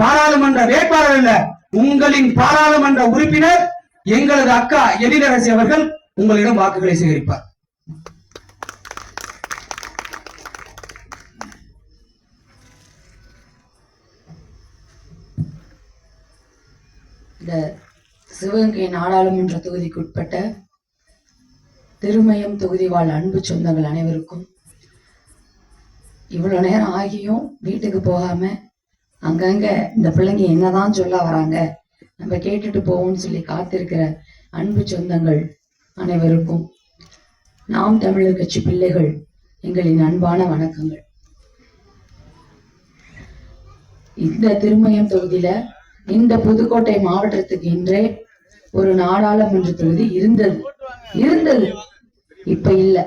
பாராளுமன்ற வேட்பாளர் அல்ல, உங்களின் பாராளுமன்ற உறுப்பினர் எங்களது அக்கா எழிலரசி அவர்கள் உங்களிடம் வாக்குகளை சேகரிப்பார். இந்த சிவகங்கை நாடாளுமன்ற தொகுதிக்குட்பட்ட திருமயம் தொகுதி வாழ் அன்பு சொந்தங்கள் அனைவருக்கும் இவ்வளவு நேரம் ஆகியும் வீட்டுக்கு போகாம அங்கங்க இந்த பிள்ளைங்க என்னதான் சொல்ல வராங்க, நம்ம கேட்டுட்டு போவோம்னு சொல்லி காத்திருக்கிற அன்பு சொந்தங்கள் அனைவருக்கும் நாம் தமிழர் கட்சி பிள்ளைகள் எங்களின் அன்பான வணக்கங்கள். இந்த திருமயம் தொகுதியில இந்த புதுக்கோட்டை மாவட்டத்துக்கு இன்றே ஒரு நாடாளுமன்ற தொகுதி இருந்தது இப்ப இல்ல.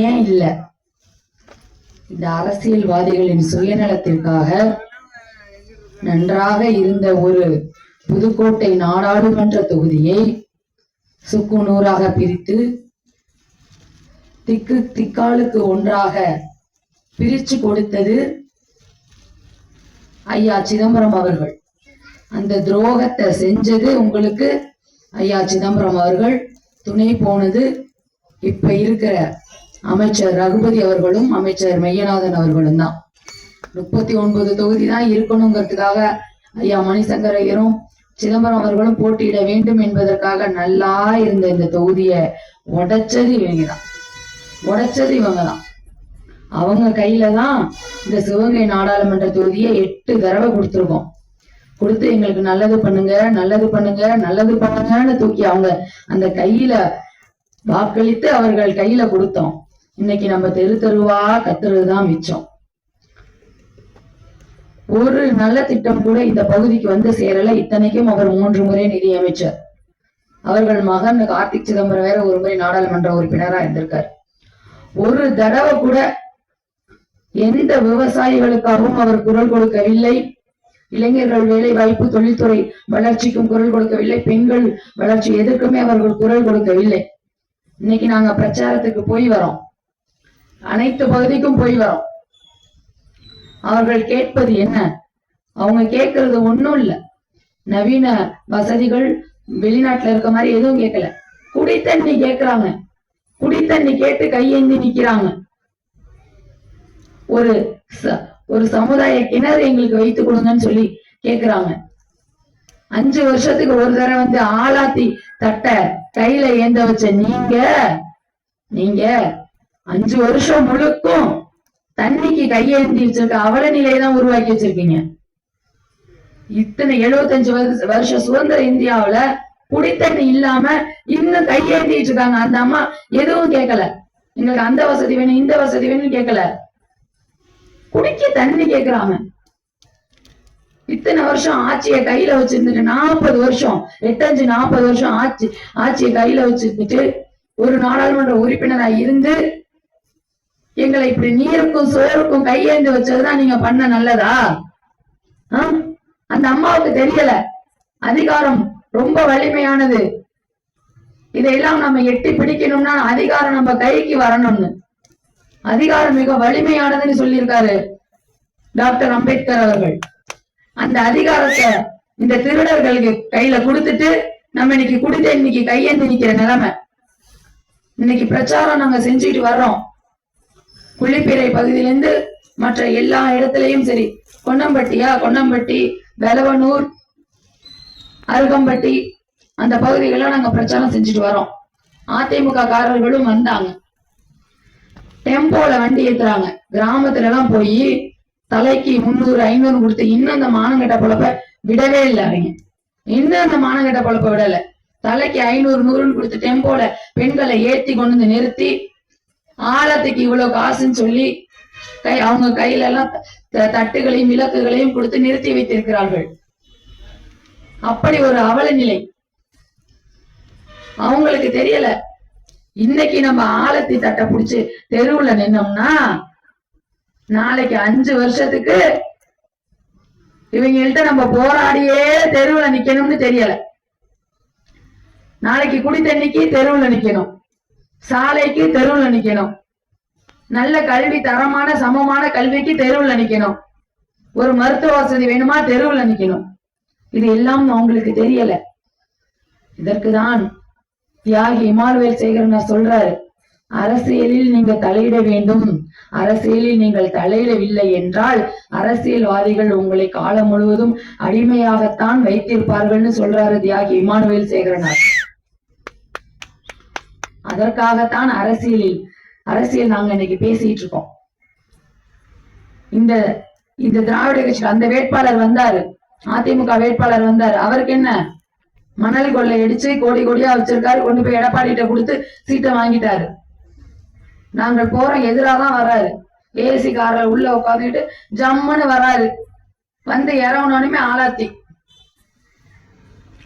ஏன் இல்ல? இந்த அரசியல்வாதிகளின் சுயநலத்திற்காக நன்றாக இருந்த ஒரு புதுக்கோட்டை நாடாளுமன்ற தொகுதியை சுக்கு நூறாக பிரித்து திக்காலுக்கு ஒன்றாக பிரிச்சு கொடுத்தது ஐயா சிதம்பரம் அவர்கள். அந்த துரோகத்தை செஞ்சது உங்களுக்கு ஐயா சிதம்பரம் அவர்கள், துணை போனது இப்ப இருக்கிற அமைச்சர் ரகுபதி அவர்களும் அமைச்சர் மெய்யநாதன் அவர்களும் தான். 39 தொகுதி தான் இருக்கணுங்கிறதுக்காக ஐயா மணிசங்கர் ஐயரும் சிதம்பரம் அவர்களும் போட்டியிட வேண்டும் என்பதற்காக நல்லா இருந்த இந்த தொகுதியை உடைச்சது இவங்க தான். அவங்க கையில தான் இந்த சிவகங்கை நாடாளுமன்ற தொகுதியை 8 தடவை கொடுத்துருக்கோம். கொடுத்து எங்களுக்கு நல்லது பண்ணுங்கன்னு தூக்கி அவங்க அந்த கையில வாக்களித்து அவர்கள் கையில கொடுத்தோம். இன்னைக்கு நம்ம தெருவா கத்துறதுதான் மிச்சம். ஒரு நல்ல திட்டம் கூட இந்த பகுதிக்கு வந்து சேரல. இத்தனைக்கும் அவர் 3 முறை நிதி அமைச்சர். அவர்கள் மகன் கார்த்திக் சிதம்பரம் வேற ஒரு முறை நாடாளுமன்ற உறுப்பினரா இருந்திருக்காரு. ஒரு தடவை கூட எந்த விவசாயிகளுக்காகவும் அவர் குரல் கொடுக்கவில்லை. இளைஞர்கள் வேலை வாய்ப்பு, தொழில்துறை வளர்ச்சிக்கும் குரல் கொடுக்கவில்லை. பெண்கள் வளர்ச்சி எதற்குமே அவர்கள் குரல் கொடுக்கவில்லை. இன்னைக்கு நாங்க பிரச்சாரத்துக்கு போய் வரோம், அனைத்து பகுதிக்கும் போய் வரோம். அவர்கள் கேட்பது என்ன? அவங்க கேட்கறது ஒண்ணும் இல்ல. நவீன வசதிகள் வெளிநாட்டுல இருக்க மாதிரி எதுவும் கேட்கல. குடித்தண்ணி கேட்கிறாங்க. குடித்தண்ணி கேட்டு கையேந்தி நிக்கிறாங்க. ஒரு சமுதாய கிணறு எங்களுக்கு வைத்து கொடுங்கன்னு சொல்லி கேக்குறாங்க. 5 வருஷத்துக்கு ஒரு தடவை வந்து ஆலாத்தி தட்ட கையில ஏந்த வச்ச நீங்க 5 வருஷம் முழுக்கும் தண்ணிக்கு கையேந்தி வச்சிருக்க அவல நிலையதான் உருவாக்கி வச்சிருக்கீங்க. இத்தனை 75 வருஷம் சுதந்திர இந்தியாவுல குடித்தண்ணி இல்லாம இன்னும் கையேந்திட்டு இருக்காங்க. அந்த அம்மா எதுவும் கேட்கல. எங்களுக்கு அந்த வசதி வேணும், இந்த வசதி வேணும்னு கேட்கல. குடிக்க தண்ணி கேக்குறாங்க. இத்தனை வருஷம் ஆட்சியை கையில வச்சிருந்துட்டு 40 வருஷம் 8-5-40 வருஷம் ஆட்சியை கையில வச்சிருந்துட்டு ஒரு நாடாளுமன்ற உறுப்பினரா இருந்து எங்களை இப்படி நீருக்கும் சோறுக்கும் கையேந்து வச்சதுதான் நீங்க பண்ண நல்லதா? அந்த அம்மாவுக்கு தெரியல அதிகாரம் ரொம்ப வலிமையானது. இதையெல்லாம் நம்ம எட்டி பிடிக்கணும்னா அதிகாரம் நம்ம கைக்கு வரணும்னு. அதிகாரம் மிக வலிமையானதுன்னு சொல்லியிருக்காரு டாக்டர் அம்பேத்கர் அவர்கள். அந்த அதிகாரத்தை இந்த திருடர்களுக்கு கையில கொடுத்துட்டு நம்ம இன்னைக்கு குடித்த இன்னைக்கு கையேந்து நிக்கிற நிலைமை. இன்னைக்கு பிரச்சாரம் நாங்க செஞ்சுட்டு வர்றோம். புள்ளிப்பீரை பகுதியிலிருந்து மற்ற எல்லா இடத்துலயும் சரி, கொன்னம்பட்டி, வெலவனூர், அருகம்பட்டி அந்த பகுதிகளெல்லாம் நாங்க பிரச்சாரம் செஞ்சுட்டு வரோம். அதிமுக காரர்களும் வந்தாங்க. டெம்போல வண்டி ஏத்துறாங்க. கிராமத்துல எல்லாம் போய் தலைக்கு 300-500 கொடுத்து இன்னும் அந்த மானங்கட்ட பொழப்ப விடவே இல்லை. அவங்க இன்னும் அந்த மானங்கட்ட பொழப்ப விடல. தலைக்கு 500-100 கொடுத்து டெம்போல பெண்களை ஏத்தி கொண்டு வந்து நிறுத்தி ஆழத்துக்கு இவ்வளவு காசுன்னு சொல்லி அவங்க கையில எல்லாம் தட்டுகளையும் விளக்குகளையும் கொடுத்து நிறுத்தி வைத்திருக்கிறார்கள். அப்படி ஒரு அவல நிலை. அவங்களுக்கு தெரியல. இன்னைக்கு நம்ம ஆழத்தி தட்டை பிடிச்சு தெருவுல நின்னோம்னா நாளைக்கு 5 வருஷத்துக்கு இவங்கள்ட்ட நம்ம போராடியே தெருவுல நிக்கணும்னு தெரியல. நாளைக்கு குடி தண்ணிக்கு தெருவுல நிக்கணும், சாலைக்கு தெருவுல நிக்கணும், நல்ல கல்வி, தரமான சமமான கல்விக்கு தெருவுல நிக்கணும். ஒரு மருத்துவ வசதி வேணுமா தெருவுல நிக்கணும். இது எல்லாம் அவங்களுக்கு தெரியல. இதற்குதான் தியாகி இமானுவேல் சேகரனார் சொல்றாரு, அரசியலில் நீங்க தலையிட வேண்டும். அரசியலில் நீங்கள் தலையிடவில்லை என்றால் அரசியல்வாதிகள் உங்களை காலம் முழுவதும் அடிமையாகத்தான் வைத்திருப்பார்கள்னு சொல்றாரு தியாகி இமானுவேல் சேகரனார். அதற்காகத்தான் அரசியல் நாங்க இன்னைக்கு பேசிட்டு இருக்கோம். இந்த திராவிட கட்சி அந்த வேட்பாளர் வந்தாரு, அதிமுக வேட்பாளர் வந்தாரு. அவருக்கு என்ன, மணல் கொள்ளை அடிச்சு கோடி கோடியா வச்சிருக்காரு, கொண்டு போய் எடப்பாடிட்ட கொடுத்து சீட்டை வாங்கிட்டாரு. நாங்கள் போறோம் எதிராதான் வர்றாரு. ஏசி காரில் உள்ள உட்காந்துட்டு ஜம்முன்னு வர்றாரு. வந்து இறங்கணுமே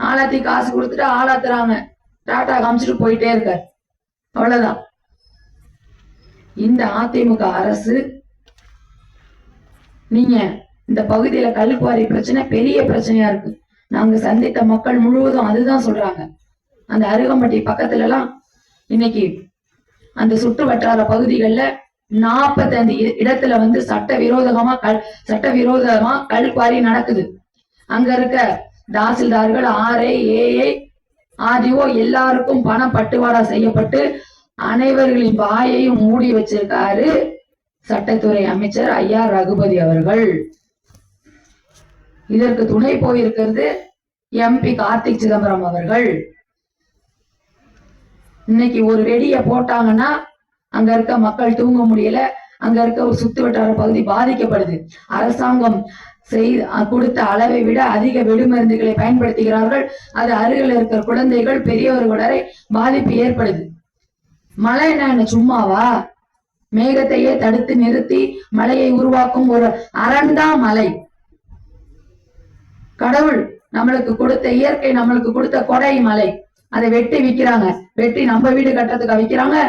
ஆளாத்தி காசு கொடுத்துட்டு ஆளாத்துறாங்க. டாட்டா காமிச்சிட்டு போயிட்டே இருக்காரு. அவ்வளவுதான். இந்த அதிமுக அரசு, நீங்க இந்த பகுதியில கல்குவாரி பிரச்சனை பெரிய பிரச்சனையா இருக்கு. நாங்க சந்தித்த மக்கள் முழுவதும் அதுதான் சொல்றாங்க. அந்த அருகம்பட்டி பக்கத்துல எல்லாம் இன்னைக்கு அந்த சுற்று வட்டார பகுதிகள்ல 45 இடத்துல வந்து சட்டவிரோதமா கல்குவாரி நடக்குது. அங்க இருக்க தாசில்தார்கள், ஆர்ஐ, ஏஐ, ஆர்டிஓ எல்லாருக்கும் பணம் பட்டுவாடா செய்யப்பட்டு அனைவர்களின் வாயையும் மூடி வச்சிருக்காரு சட்டத்துறை அமைச்சர் ஐயா ரகுபதி அவர்கள். இதற்கு துணை போயிருக்கிறது எம்பி கார்த்திக் சிதம்பரம் அவர்கள். இன்னைக்கு ஒரு வெடிய போட்டாங்கன்னா அங்க இருக்க மக்கள் தூங்க முடியல. அங்க இருக்க ஒரு சுத்து வட்டார பகுதி பாதிக்கப்படுது. அரசாங்கம் கொடுத்த அளவை விட அதிக வெடிமருந்துகளை பயன்படுத்துகிறார்கள். அது அருகில் இருக்கிற குழந்தைகள், பெரியவர்கள் வரை பாதிப்பு ஏற்படுது. மழை என்ன சும்மாவா? மேகத்தையே தடுத்து நிறுத்தி மழையை உருவாக்கும் ஒரு அரண்டா மலை. கடவுள் நம்மளுக்கு கொடுத்த இயற்கை, நம்மளுக்கு கொடுத்த கொடை மலை. அதை வெட்டி விக்கிறாங்க. வெட்டி நம்ம வீடு கட்டுறதுக்கு விக்கிறாங்க.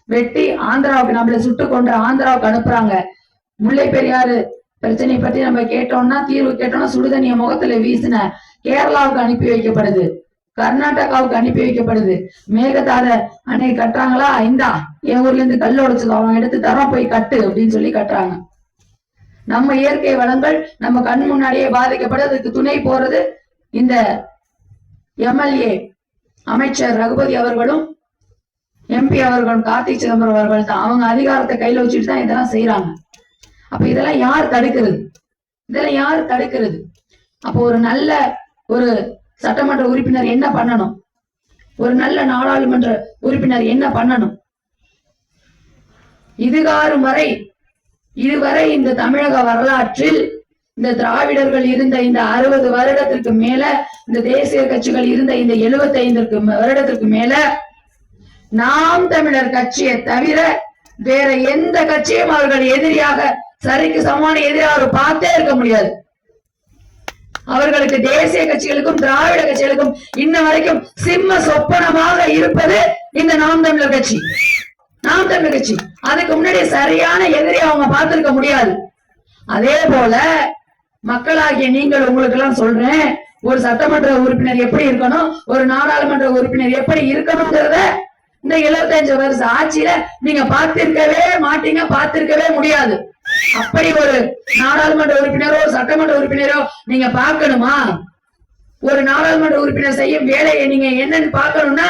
வெட்டி ஆந்திராவுக்கு, நம்மளை சுட்டு கொண்டு ஆந்திராவுக்கு அனுப்புறாங்க. முல்லை பெரியாறு பிரச்சனை பற்றி நம்ம கேட்டோம்னா, தீர்வு கேட்டோம்னா சுடுதண்ணிய முகத்துல வீசின கேரளாவுக்கு அனுப்பி வைக்கப்படுது, கர்நாடகாவுக்கு அனுப்பி வைக்கப்படுது. மேகதாத அணை கட்டுறாங்களா, இந்தா என் ஊர்ல இருந்து கல் உடைச்சது அவங்க எடுத்து தரம் போய் கட்டு அப்படின்னு சொல்லி கட்டுறாங்க. நம்ம இயற்கை வளங்கள் நம்ம கண் முன்னாடியே பாதிக்கப்படுது. அதுக்கு துணை போறது இந்த எம்எல்ஏ அமைச்சர் ரகுபதி அவர்களும் எம்பி அவர்களும் கார்த்திக் சிதம்பரம் அவர்கள் தான். அவங்க அதிகாரத்தை கையில வச்சுட்டு தான் இதெல்லாம் செய்யறாங்க. அப்ப இதெல்லாம் யார் தடுக்கிறது? அப்போ ஒரு நல்ல ஒரு சட்டமன்ற உறுப்பினர் என்ன பண்ணணும்? ஒரு நல்ல நாடாளுமன்ற உறுப்பினர் என்ன பண்ணணும்? இதுவரை இந்த தமிழக வரலாற்றில் இந்த திராவிடர்கள் இருந்த இந்த 60 வருடத்திற்கு மேல, இந்த தேசிய கட்சிகள் இருந்த இந்த 75 வருடத்திற்கு மேல, நாம் தமிழர் கட்சியை தவிர வேற எந்த கட்சியும் அவர்கள் எதிரியாக, சரிக்கு சமான எதிராக பார்த்தே இருக்க முடியாது. அவர்களுக்கு தேசிய கட்சிகளுக்கும் திராவிட கட்சிகளுக்கும் இன்ன வரைக்கும் சிம்ம சொப்பனமாக இருப்பது இந்த நாம் தமிழர் கட்சி. அதுக்கு முன்னாடி சரியான எதிரி அவங்க பார்த்திருக்க முடியாது. அதே போல மக்களாகிய நீங்கள், உங்களுக்கு எல்லாம் சொல்றேன், ஒரு சட்டமன்ற உறுப்பினர் எப்படி இருக்கணும், ஒரு நாடாளுமன்ற உறுப்பினர் எப்படி இருக்கணும்ங்கிறத இந்த 75 வருஷ ஆட்சியில நீங்க பார்த்திருக்கவே முடியாது. அப்படி ஒரு நாடாளுமன்ற உறுப்பினரோ சட்டமன்ற உறுப்பினரோ நீங்க பார்க்கணுமா? ஒரு நாடாளுமன்ற உறுப்பினர் செய்யும் வேலையை நீங்க என்னன்னு பார்க்கணும்னா,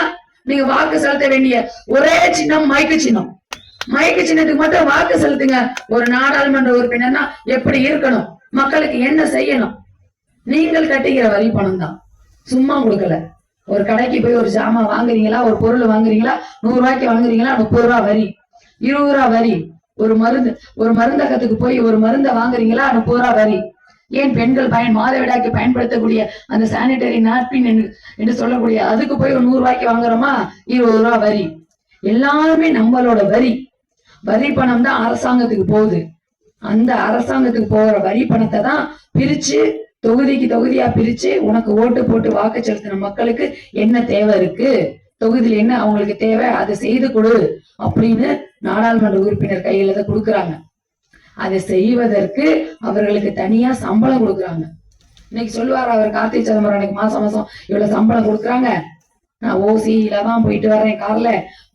நீங்க வாக்கு செலுத்த வேண்டிய ஒரே சின்னம் மைக்கு சின்னம். மைக்கு சின்னத்துக்கு மட்டும் வாக்கு செலுத்துங்க. ஒரு நாடாளுமன்ற உறுப்பினர்னா எப்படி இருக்கணும், மக்களுக்கு என்ன செய்யணும்? நீங்கள் கட்டுகிற வரி பணம் தான், சும்மா கொடுக்கல. ஒரு கடைக்கு போய் ஒரு ஜாமான் வாங்குறீங்களா, ஒரு பொருள் வாங்குறீங்களா, 100 ரூபாய்க்கு வாங்குறீங்களா, 30 ரூபா வரி, 20 ரூபா வரி. ஒரு மருந்தகத்துக்கு போய் ஒரு மருந்தை வாங்குறீங்களா, 30 ரூபா வரி. ஏன் பெண்கள் மாதவிடாய்க்கு பயன்படுத்தக்கூடிய அந்த சானிட்டரி நாப்கின் என்று சொல்லக்கூடிய அதுக்கு போய் 100 ரூபாய்க்கு வாங்குறோமா, 20 ரூபா வரி. எல்லாருமே நம்மளோட வரி பணம் தான் அரசாங்கத்துக்கு போகுது. அந்த அரசாங்கத்துக்கு போகிற வரி பணத்தை தான் பிரிச்சு தொகுதியா பிரிச்சு உனக்கு ஓட்டு போட்டு வாக்கு செலுத்தின மக்களுக்கு என்ன தேவை இருக்கு, தொகுதியில் என்ன அவங்களுக்கு தேவை, அதை செய்து கொடு அப்படின்னு நாடாளுமன்ற உறுப்பினர் கையில தான் கொடுக்குறாங்க. அதை செய்வதற்கு அவர்களுக்கு தனியா சம்பளம் கொடுக்குறாங்க. இன்னைக்கு சொல்லுவார் அவர் கார்த்திக் சிதம்பரம், எனக்கு மாசம் இவ்வளவு சம்பளம் கொடுக்குறாங்க, நான் ஓசியில தான் போயிட்டு வரேன் கார்ல,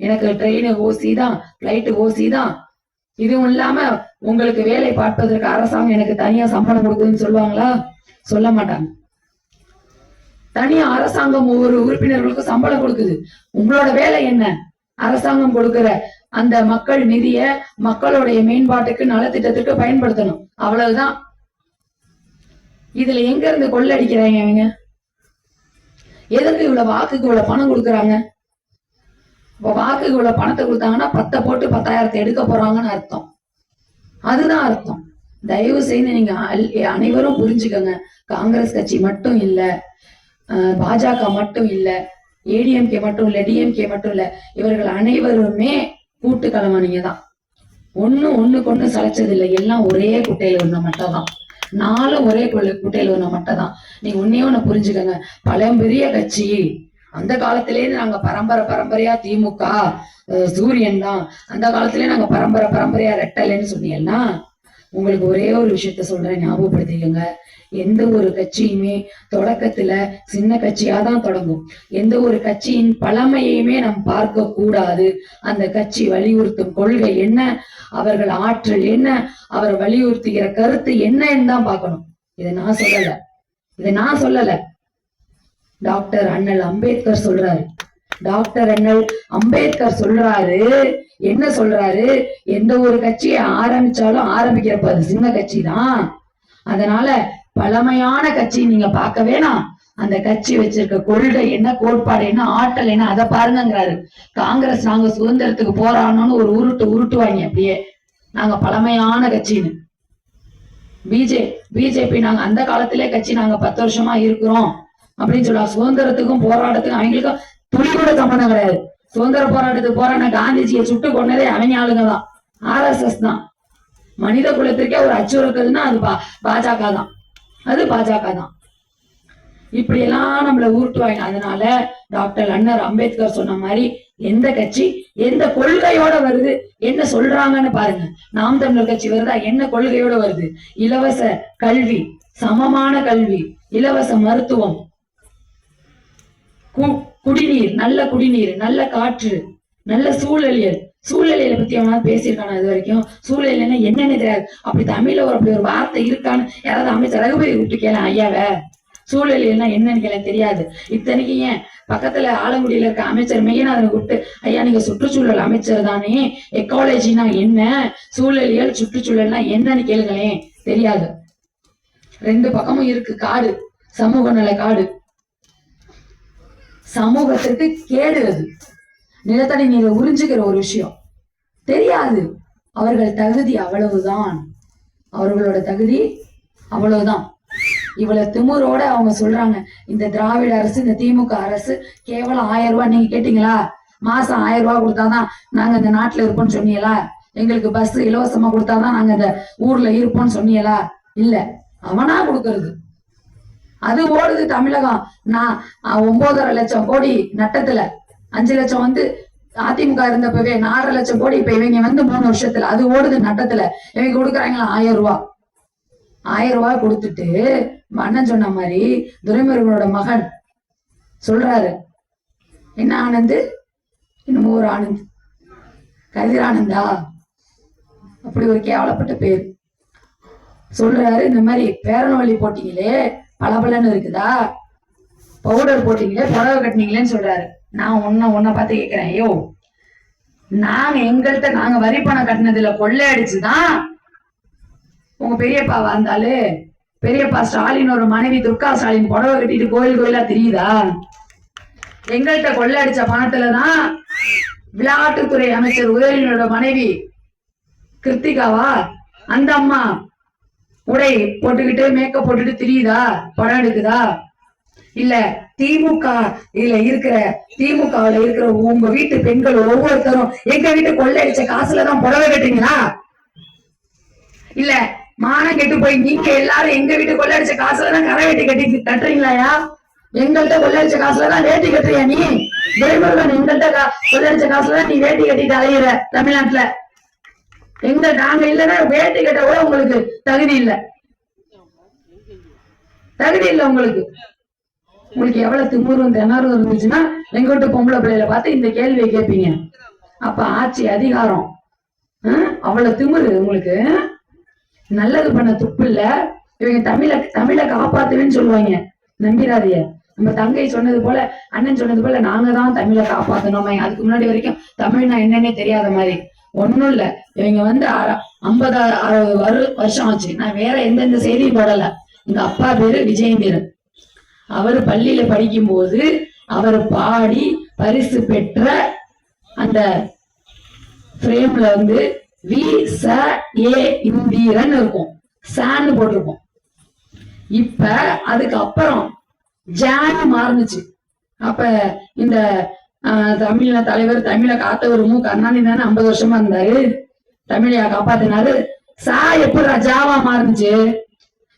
எனக்கு ட்ரெயின் ஓசி தான், பிளைட் ஓசி தான். இதுவும் இல்லாம உங்களுக்கு வேலை பார்ப்பதற்கு அரசாங்கம் எனக்கு தனியா சம்பளம் கொடுக்குதுன்னு சொல்லுவாங்களா? சொல்ல மாட்டாங்க. தனியா அரசாங்கம் ஒவ்வொரு உறுப்பினர்களுக்கும் சம்பளம் கொடுக்குது. உங்களோட வேலை என்ன? அரசாங்கம் கொடுக்கிற அந்த மக்கள் நிதிய மக்களுடைய மேம்பாட்டுக்கு நலத்திட்டத்திற்கு பயன்படுத்தணும். அவ்வளவுதான். இதுல எங்க இருந்து கொள்ளடிக்கிறாங்க அவங்க? எதற்கு இவ்வளவு வாக்குக்கு இவ்வளவு பணம் கொடுக்குறாங்க? வாக்குக்கு இவ்வளவு பணத்தை கொடுத்தாங்கன்னா 10 போட்டு 10,000 எடுக்க போறாங்கன்னு அர்த்தம். அதுதான் அர்த்தம். தயவு செய்து நீங்க அனைவரும் புரிஞ்சுக்கங்க. காங்கிரஸ் கட்சி மட்டும் இல்ல, பாஜக மட்டும் இல்ல, ஏடிஎம்கே மட்டும் இல்ல, டிஎம்கே மட்டும் இல்ல, இவர்கள் அனைவருமே கூட்டு கலவாணிங்க தான். ஒண்ணுக்கு ஒண்ணு சளைச்சது இல்லை. எல்லாம் ஒரே குட்டையில இருந்த மட்டும் தான். நாளும் ஒரே குட்டையில இருந்த மட்டும் தான். நீங்க ஒன்னே புரிஞ்சுக்கங்க. பழம்பெரிய கட்சி. அந்த காலத்திலேயே நாங்க பரம்பரையா திமுக சூரியன் தான். அந்த காலத்திலேயே நாங்க பரம்பரையா ரெட்டலைன்னு சொன்னீங்கன்னா, உங்களுக்கு ஒரே ஒரு விஷயத்த சொல்றேன், ஞாபகப்படுத்திக்கங்க. எந்த ஒரு கட்சியுமே தொடக்கத்துல சின்ன கட்சியாதான் தொடங்கும். எந்த ஒரு கட்சியின் பழமையுமே நாம் பார்க்க கூடாது. அந்த கட்சி வலியுறுத்தும் கொள்கை என்ன, அவர்கள் ஆற்றல் என்ன, அவர் வலியுறுத்துகிற கருத்து என்னன்னு தான் பார்க்கணும். இதை நான் சொல்லல. டாக்டர் அண்ணல் அம்பேத்கர் சொல்றாரு. டாக்டர் அண்ணல் அம்பேத்கர் சொல்றாரு. என்ன சொல்றாரு? எந்த ஒரு கட்சியை ஆரம்பிச்சாலும் ஆரம்பிக்கிறப்ப அது சின்ன கட்சி தான். அதனால பழமையான கட்சி நீங்க பார்க்க வேணாம். அந்த கட்சி வச்சிருக்க கொள்கை என்ன, கோட்பாடு என்ன, ஆற்றல் என்ன, அதை பாருங்கிறாரு. காங்கிரஸ் நாங்க சுதந்திரத்துக்கு போராடணும்னு ஒரு உருட்டுவாங்க. அப்படியே நாங்க பழமையான கட்சின்னு. பிஜேபி நாங்க அந்த காலத்திலே கட்சி, நாங்க 10 வருஷமா இருக்கிறோம் அப்படின்னு சொல்லுவாங்க. சுதந்திரத்துக்கும் போராட்டத்துக்கும் அவங்களுக்கும் துளி கூட சம்பந்தம் கிடையாது. சுதந்திர போராட்டத்துக்கு போராடின காந்திஜியை சுட்டு கொண்டதே அவங்க ஆளுங்க தான், RSS தான். மனித குலத்திற்கே ஒரு அச்சுறுத்தல்னா அது பாஜக தான். அது பாஜக தான். இப்படி எல்லாம் நம்மள ஊட்டுவாங்க. அதனால டாக்டர் அண்ணல் அம்பேத்கர் சொன்ன மாதிரி எந்த கட்சி எந்த கொள்கையோட வருது, என்ன சொல்றாங்கன்னு பாருங்க. நாம் தமிழர் கட்சி வருதா, என்ன கொள்கையோட வருது? இலவச கல்வி, சமமான கல்வி, இலவச மருத்துவம், குடிநீர், நல்ல காற்று, நல்ல சூழலியலை பத்தி அவனால பேசியிருக்கானா இது வரைக்கும்? சூழல் என்னன்னு தெரியாது. அப்படி தமிழ்ல அப்படி ஒரு வார்த்தை இருக்கான்னு யாராவது அமைச்சர் ரகுபதி கூப்பிட்டு கேள ஐயாவ. சூழலியல்னா என்னன்னு கேள தெரியாது. இத்தனைக்கு ஏன் பக்கத்துல ஆலங்குடியில இருக்க அமைச்சர் மெய்யநாதனை கூப்பிட்டு, ஐயா நீங்க சுற்றுச்சூழல் அமைச்சர் தானே, எக்காலஜினா என்ன, சூழலியல் சுற்றுச்சூழல்னா என்னன்னு கேளுங்களேன். தெரியாது. 2 பக்கமும் இருக்கு காடு, சமூக நல காடு. சமூகத்திற்கு கேடு. அது நிலத்தடி நீரை உறிஞ்சுகிற ஒரு விஷயம். தெரியாது. அவர்கள் தகுதி அவ்வளவுதான். அவர்களோட தகுதி அவ்வளவுதான். இவ்வளவு திமுறோட அவங்க சொல்றாங்க, இந்த திராவிட அரசு, இந்த திமுக அரசு கேவலம் 1000 ரூபாய். நீங்க கேட்டீங்களா? மாசம் 1000 ரூபாய் கொடுத்தாதான் நாங்க இந்த நாட்டுல இருப்போம்னு சொன்னீங்களா? எங்களுக்கு பஸ் இலவசமா கொடுத்தாதான் நாங்க இந்த ஊர்ல இருப்போம்னு சொன்னீங்களா? இல்ல, அவனா கொடுக்கறது. அது ஓடுது தமிழகம். நான் 9.5 லட்சம் கோடி நட்டத்துல 5 லட்சம் அதிமுக இருந்தப்பவே 4.5 லட்சம் கோடி இப்ப இவங்க 3 வருஷத்துல அது ஓடுது நட்டத்துல. இவங்க கொடுக்குறாங்களா 1000 ரூபாய். 1000 ரூபாய் கொடுத்துட்டு அண்ணன் சொன்ன மாதிரி துரைமுருகனோட மகன் சொல்றாரு, என்ன ஆனந்த், இன்னமும் ஒரு ஆனந்த், கதிர் ஆனந்தா, அப்படி ஒரு கேவலப்பட்ட பேர் சொல்றாரு. இந்த மாதிரி பேரனவழி போட்டீங்களே பளபளன்னு இருக்குதா, பவுடர் போட்டீங்களே, புடவை கட்டினீங்களேன்னு சொல்றாரு. நான் உன்னை பார்த்து கேட்கிறேன், ஐயோ நாங்க வரி பணம் கட்டினதுல கொள்ளை அடிச்சுதான் உங்க பெரியப்பாவா இருந்தாலே, பெரியப்பா ஸ்டாலின் ஒரு மனைவி துர்கா ஸ்டாலின் புடவை கட்டிட்டு கோயிலா தெரியுதா? எங்கள்கிட்ட கொள்ளை அடிச்ச பணத்துலதான் விளையாட்டுத்துறை அமைச்சர் உதயநிதியோட மனைவி கிருத்திகாவா, அந்த அம்மா உடை போட்டுக்கிட்டு மேக்கப் போட்டுட்டு தெரியுதா, படம் எடுக்குதா? இல்ல திமுகவுல இருக்கிற உங்க வீட்டு பெண்கள் ஒவ்வொருத்தரும் எங்க வீட்டு கொள்ளையடிச்ச காசுலதான் புடவை கட்டுறீங்களா? இல்ல மானம் கெட்டு போய் நீங்க எல்லாரும் எங்க வீட்டு கொள்ளையடிச்ச காசுலதான் கரை வெட்டி கட்டுறீங்களாயா? எங்கள்கிட்ட கொள்ளையடிச்ச காசுலதான் வேட்டி கட்டுறியா நீ? துரைமுருகன் எங்கள்கிட்ட கொள்ளையடிச்ச காசுலதான் நீ வேட்டி கட்டிட்டு அலையிற தமிழ்நாட்டுல. நாங்க இல்லைன்னா வேட்டி கட்ட கூட உங்களுக்கு தகுதி இல்ல உங்களுக்கு. எவ்வளவு திமுறும் திணறும் இருந்துச்சுன்னா எங்க வீட்டு பொம்பளை பிள்ளைகளை பார்த்து இந்த கேள்வியை கேட்பீங்க. அப்ப ஆட்சி அதிகாரம் அவ்வளவு திமுறு உங்களுக்கு. நல்லது பண்ண துப்பு இல்ல. இவங்க தமிழை காப்பாத்துவேன்னு சொல்லுவாங்க, நம்பிடாதீங்க. நம்ம தங்கை சொன்னது போல, அண்ணன் சொன்னது போல, நாங்க தான் தமிழை காப்பாத்தணும். அதுக்கு முன்னாடி வரைக்கும் தமிழ்னா என்னன்னே தெரியாத மாதிரி. ஒண்ணும் இல்ல, இவங்க 50-60 வருஷம் ஆச்சு. நான் வேற எந்தெந்த செய்தியும் போடல. எங்க அப்பா பேரு விஜயேந்திரன். அவரு பள்ளியில படிக்கும் போது அவர் பாடி பரிசு பெற்ற அந்த பிரேம்ல வி ச ஏ இந்திரன் இருக்கும், சான்னு போட்டிருக்கும். இப்ப அதுக்கு அப்புறம் ஜான் மாறுனுச்சு. அப்ப இந்த தமிழ தலைவர், தமிழை காத்தவர் கருணாநிதி தானே 50 வருஷமா இருந்தாரு, தமிழையா காப்பாத்தினாரு. சா எப்படி ஜாவா மாறுனுச்சு?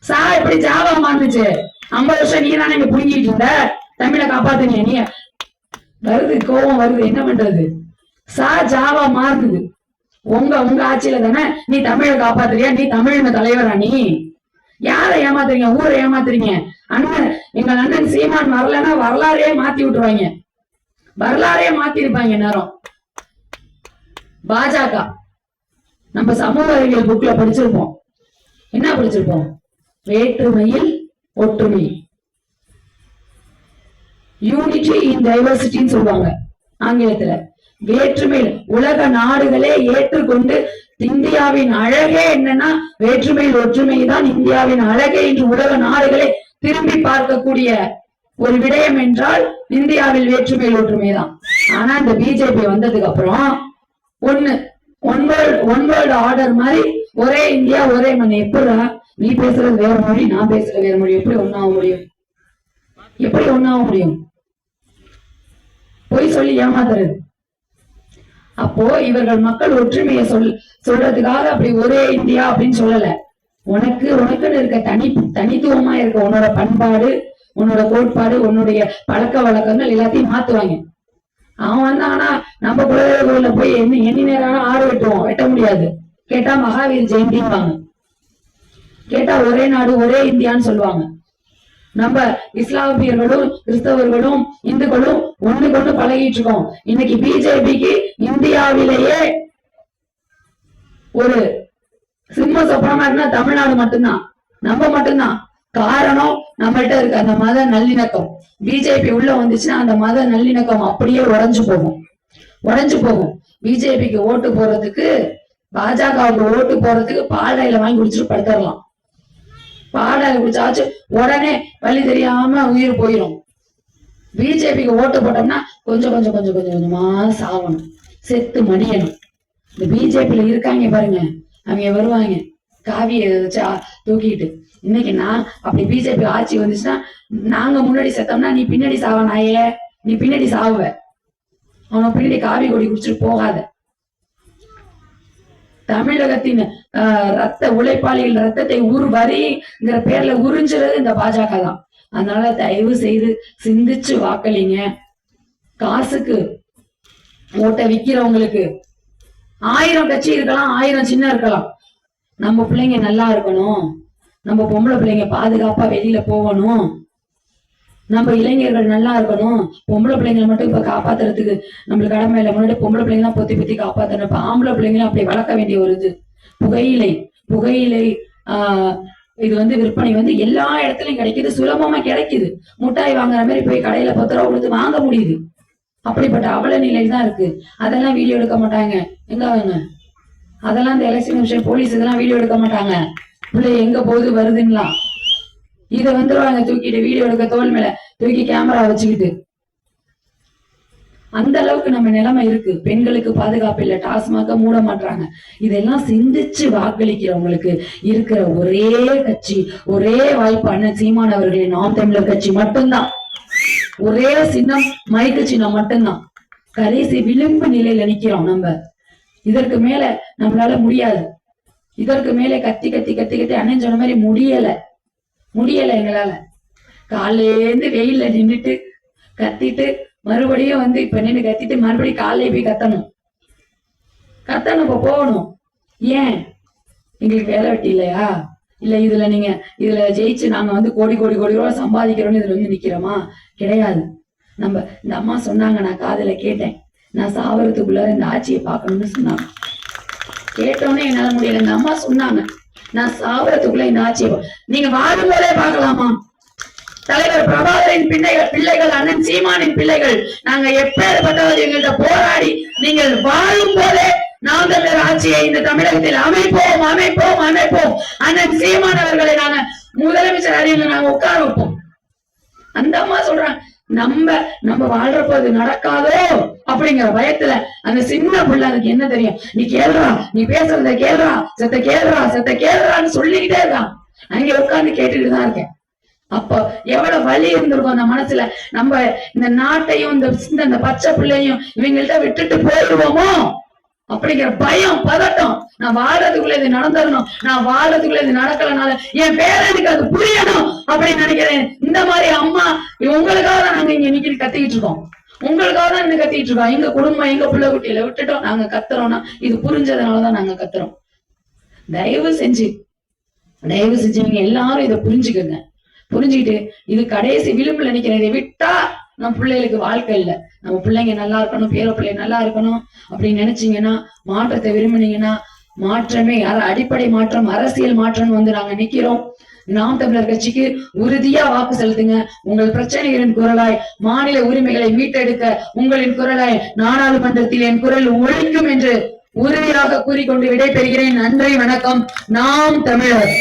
சா எப்படி ஜாவா மாறுனுச்சு? 50 வருஷம் நீ தானே இங்க புரிஞ்சிட்டு இருந்த, தமிழை காப்பாத்துனீங்க நீ. வருது, கோபம் வருது, என்ன பண்றது? சா ஜாவா மாறுது. உங்க ஆட்சியில தானே நீ தமிழை காப்பாத்துறியா? நீ தமிழ் தலைவரா? நீ யாரை ஏமாத்துறீங்க? ஊரை ஏமாத்துறீங்க. அண்ணன், எங்க அண்ணன் சீமான் வரலன்னா வரலாறையே மாத்தி விட்டுருவாங்க, வரலாறையே மாத்தி இருப்பாங்க நேரம். பாஜக நம்ம சமூக அறிவியல் புக்ல படிச்சிருப்போம். என்ன படிச்சிருப்போம்? வேற்றுமையில் ஒற்றுமை, யூனிட்டி இன் டைவர்சிட்டின்னு சொல்லுவாங்க ஆங்கிலத்துல. வேற்றுமையில் உலக நாடுகளே ஏற்றுக்கொண்டு, இந்தியாவின் அழகே என்னன்னா வேற்றுமையில் ஒற்றுமை தான் இந்தியாவின் அழகே என்று உலக நாடுகளே திரும்பி பார்க்கக்கூடிய ஒரு விடயம் என்றால் இந்தியாவில் வேற்றுமையில் ஒற்றுமை தான். ஆனா இந்த பிஜேபி வந்ததுக்கு அப்புறம் ஒன் வேர்ல்டு ஆர்டர் மாதிரி ஒரே இந்தியா ஒரே மண். எப்படா நீ பேசுறது வேற மொழி, நான் பேசுறது வேற மொழி, எப்படி ஒன்னாக முடியும்? எப்படி ஒன்னாக முடியும்? பொய் சொல்லி ஏமாத்துறது. அப்போ இவர்கள் மக்கள் ஒற்றுமையை சொல்றதுக்காக அப்படி ஒரே இந்தியா அப்படின்னு சொல்லல. உனக்குன்னு இருக்க தனித்துவமா இருக்க உன்னோட பண்பாடு, உன்னோட கோட்பாடு, உன்னுடைய பழக்க வழக்கங்கள் எல்லாத்தையும் மாத்துவாங்க. அவன் வந்தாங்கன்னா நம்ம குலதெய்வ கோயில போய் எண்ணி நேரம் ஆடு வெட்டுவோம், வெட்ட முடியாது. கேட்டா மகாவீர் ஜெயந்திப்பாங்க, கேட்டா ஒரே நாடு ஒரே இந்தியான்னு சொல்லுவாங்க. நம்ம இஸ்லாமியர்களும் கிறிஸ்தவர்களும் இந்துக்களும் ஒண்ணுக்கு பழகிட்டு இருக்கோம். இன்னைக்கு பிஜேபிக்கு இந்தியாவிலேயே ஒரு சிம்ம சொப்பனமா இருந்தா தமிழ்நாடு மட்டும்தான், நம்ம மட்டும்தான். காரணம் நம்மள்ட்ட இருக்க அந்த மத நல்லிணக்கம். பிஜேபி உள்ள வந்துச்சுன்னா அந்த மத நல்லிணக்கம் அப்படியே உடைஞ்சு போகும். பிஜேபிக்கு ஓட்டு போறதுக்கு, பாஜகவுக்கு ஓட்டு போறதுக்கு பாலாயில வாங்கி குடிச்சிட்டு படுத்துடலாம். பாலாயில குடிச்சாச்சு உடனே வழி தெரியாம உயிர் போயிடும். பிஜேபிக்கு ஓட்டு போட்டோம்னா கொஞ்சமா சாவணும், செத்து மடியணும். இந்த பிஜேபியில இருக்காங்க பாருங்க, அவங்க வருவாங்க காவிய தூக்கிட்டு. இன்னைக்கு நான் அப்படி பிஜேபி ஆட்சி வந்துச்சுன்னா, நாங்க முன்னாடி செத்தோம்னா நீ பின்னாடி சாவ நாயே, நீ பின்னாடி சாவுவ. அவனை பின்னாடி காவி கொடி குடிச்சிட்டு போகாத. தமிழகத்தின் ரத்த உழைப்பாளிகள் ரத்தத்தை வரிங்கிற பேர்ல உறிஞ்சுறது இந்த பாஜக தான். அதனால தயவு செய்து சிந்திச்சு வாக்களிங்க. காசுக்கு ஓட்ட விக்கிறவங்களுக்கு 1000 கட்சி இருக்கலாம், 1000 சின்ன இருக்கலாம். நம்ம பிள்ளைங்க நல்லா இருக்கணும், நம்ம பொம்பளை பிள்ளைங்க பாதுகாப்பா வெளியில போகணும், நம்ம இளைஞர்கள் நல்லா இருக்கணும். பொம்பளை பிள்ளைங்களை மட்டும் இப்ப காப்பாத்துறதுக்கு நம்மளுக்கு கடமை இல்லை. முன்னாடி பொம்பளை பிள்ளைங்க தான் பொத்தி காப்பாத்தணும். இப்ப ஆம்பளை பிள்ளைங்களும் அப்படி வளர்க்க வேண்டிய ஒரு இது. புகையிலை இது விற்பனை எல்லா இடத்துலயும் கிடைக்குது, சுலபமா கிடைக்குது. முட்டாய் வாங்குற மாதிரி போய் கடையில 10 ரூபா கொடுத்து வாங்க முடியுது. அப்படிப்பட்ட அவல நிலையில் தான் இருக்கு. அதெல்லாம் வீடியோ எடுக்க மாட்டாங்க. எங்க அவங்க அதெல்லாம் இந்த எலெக்ஷன் விஷயம் போலீஸ் இதெல்லாம் வீடியோ எடுக்க மாட்டாங்க. பிள்ளை எங்க போகுது வருதுன்னா இதை வந்துருவாங்க தூக்கிட்டு, வீடியோ எடுக்க தோல் மேல தூக்கி கேமரா வச்சுக்கிட்டு. அந்த அளவுக்கு நம்ம நிலைமை இருக்கு. பெண்களுக்கு பாதுகாப்பு இல்லை, டாஸ்மாக மூட மாட்டாங்க. இதெல்லாம் சிந்திச்சு வாக்களிக்கிறவங்களுக்கு இருக்கிற ஒரே கட்சி, ஒரே வாய்ப்பு அண்ணன் சீமான் அவர்களின் நாம் தமிழர் கட்சி மட்டும்தான். ஒரே சின்னம், மைக்கு சின்னம் மட்டும்தான். கடைசி விளிம்பு நிலையில நிக்கிறோம் நம்ம. இதற்கு மேல நம்மளால முடியாது. இதற்கு மேலே கத்தி கத்தி கத்தி கத்தி அண்ணன் சொன்ன மாதிரி முடியல எங்களால. காலையிலேருந்து வெயில்ல நின்றுட்டு கத்திட்டு மறுபடியும் இப்ப நின்று கத்திட்டு மறுபடியும் காலையில போய் கத்தணும். இப்ப போகணும். ஏன் எங்களுக்கு வேலை வெட்டி இல்லையா? இல்ல இதுல ஜெயிச்சு நாங்க கோடி கோடி கோடி ரூபாய் சம்பாதிக்கிறோம்னு இதுல நிக்கிறோமா? கிடையாது. நம்ம இந்த அம்மா சொன்னாங்க, நான் காதுல கேட்டேன், நான் சாவறதுக்குள்ளார இந்த ஆட்சியை பார்க்கணும்னு சொன்னாங்க. கேட்டோன்னே என்னால முடியல. இந்த அம்மா சொன்னாங்க, நான் சாவரத்துக்குள்ள இந்த ஆட்சியை நீங்க வாழும் போதே பார்க்கலாமா? தலைவர் பிரபாகரின் பிள்ளைகள், அண்ணன் சீமானின் பிள்ளைகள், நாங்க எப்பேற்பட்டவர் எங்கள்கிட்ட போராடி நீங்கள் வாழும் போதே நாம் தமிழர் ஆட்சியை இந்த தமிழகத்தில் அமைப்போம் அமைப்போம் அமைப்போம். அண்ணன் சீமான் அவர்களை நாங்க முதலமைச்சர் அறையில நாங்க உட்கார வைப்போம். அந்த அம்மா சொல்றாங்க நம்ம வாழ்றப்போ அது நடக்காதோ அப்படிங்கிற பயத்துல அந்த சின்ன பிள்ளை அதுக்கு என்ன தெரியும்? நீ கேள்றா, நீ பேசுறத கேள்றா, செத்த கேள்றான்னு சொல்லிக்கிட்டே இருக்கான். அங்க உட்கார்ந்து கேட்டுட்டு தான் இருக்கேன். அப்போ எவ்வளவு வலி இருந்திருக்கும் அந்த மனசுல. நம்ம இந்த நாட்டையும் இந்த பச்சை பிள்ளையும் இவங்கள்ட்ட விட்டுட்டு போயிடுவோமோ அப்படிங்கிற பயம், பதட்டம். நான் வாழறதுக்குள்ள இது நடந்துடணும், நான் வாழறதுக்குள்ள இது நடக்கலனால என் பேரனுக்கு அது புரியணும் அப்படின்னு நினைக்கிறேன். இந்த மாதிரி அம்மா உங்களுக்காக தான் நாங்க இங்க இன்னைக்கு கத்திக்கிட்டு இருக்கோம். உங்களுக்காக தான் இன்னும் கத்திட்டு இருக்கோம். எங்க குடும்பம், எங்க பிள்ளை குட்டியில விட்டுட்டோம் நாங்க கத்துறோம்னா இது புரிஞ்சதுனாலதான் நாங்க கத்துறோம். தயவு செஞ்சு இவங்க எல்லாரும் இதை புரிஞ்சுக்கங்க. புரிஞ்சுக்கிட்டு இது கடைசி விளிம்புல நிக்கிறேன். இதை விட்டா நம்ம பிள்ளைகளுக்கு வாழ்க்கை இல்லை. நம்ம பிள்ளைங்க நல்லா இருக்கணும், பேர பிள்ளைங்க நல்லா இருக்கணும் அப்படின்னு நினைச்சீங்கன்னா, மாற்றத்தை விரும்பினீங்கன்னா, மாற்றமே அடிப்படை மாற்றம், அரசியல் மாற்றம் வந்து நாங்க நிக்கிறோம். நாம் தமிழர் கட்சிக்கு உறுதியா வாக்கு செலுத்துங்க. உங்கள் பிரச்சனைகளின் குரலாய், மாநில உரிமைகளை மீட்டெடுக்க உங்களின் குரலாய் நாடாளுமன்றத்தில் என் குரல் ஒழிக்கும் என்று உறுதியாக கூறிக்கொண்டு விடைபெறுகிறேன். நன்றி, வணக்கம். நாம் தமிழர்.